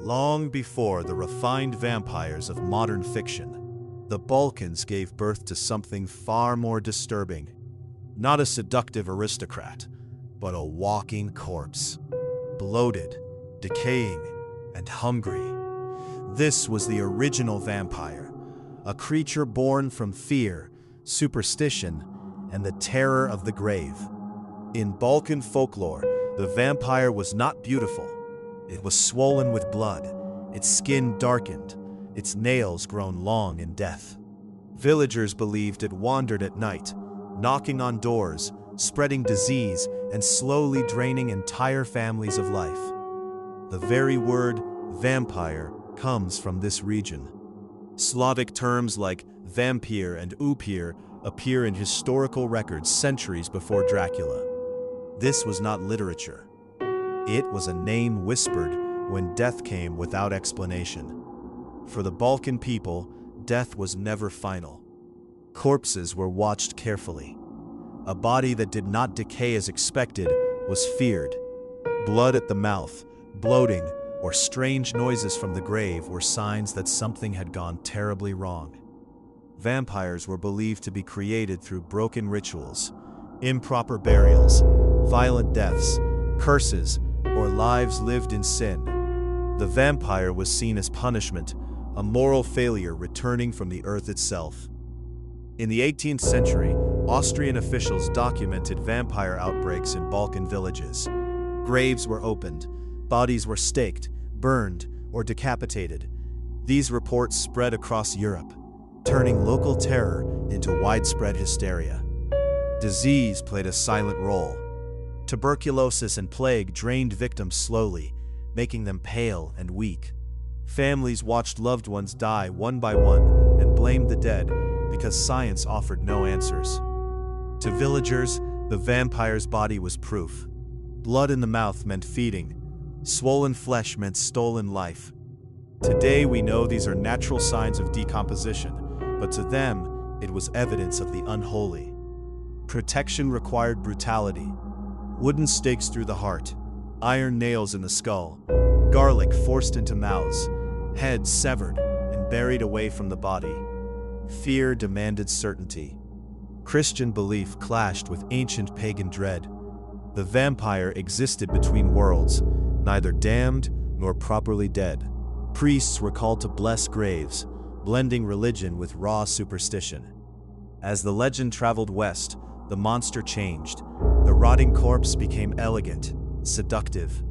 Long before the refined vampires of modern fiction, the Balkans gave birth to something far more disturbing. Not a seductive aristocrat, but a walking corpse. Bloated, decaying, and hungry. This was the original vampire, a creature born from fear, superstition, and the terror of the grave. In Balkan folklore, the vampire was not beautiful. It was swollen with blood, its skin darkened, its nails grown long in death. Villagers believed it wandered at night, knocking on doors, spreading disease, and slowly draining entire families of life. The very word vampire comes from this region. Slavic terms like vampir and upir appear in historical records centuries before Dracula. This was not literature. It was a name whispered when death came without explanation. For the Balkan people, death was never final. Corpses were watched carefully. A body that did not decay as expected was feared. Blood at the mouth, bloating, or strange noises from the grave were signs that something had gone terribly wrong. Vampires were believed to be created through broken rituals, improper burials, violent deaths, curses, or lives lived in sin. The vampire was seen as punishment, a moral failure returning from the earth itself. In the 18th century, Austrian officials documented vampire outbreaks in Balkan villages. Graves were opened, bodies were staked, burned, or decapitated. These reports spread across Europe, turning local terror into widespread hysteria. Disease played a silent role. Tuberculosis and plague drained victims slowly, making them pale and weak. Families watched loved ones die one by one and blamed the dead because science offered no answers. To villagers, the vampire's body was proof. Blood in the mouth meant feeding. Swollen flesh meant stolen life. Today we know these are natural signs of decomposition, but to them, it was evidence of the unholy. Protection required brutality. Wooden stakes through the heart, iron nails in the skull, garlic forced into mouths, heads severed and buried away from the body. Fear demanded certainty. Christian belief clashed with ancient pagan dread. The vampire existed between worlds, neither damned nor properly dead. Priests were called to bless graves, blending religion with raw superstition. As the legend traveled west, the monster changed. The rotting corpse became elegant, seductive.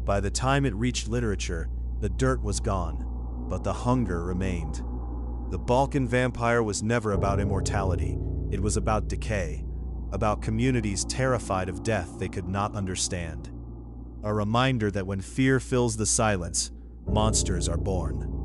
By the time it reached literature, the dirt was gone, but the hunger remained. The Balkan vampire was never about immortality. It was about decay, about communities terrified of death they could not understand. A reminder that when fear fills the silence, monsters are born.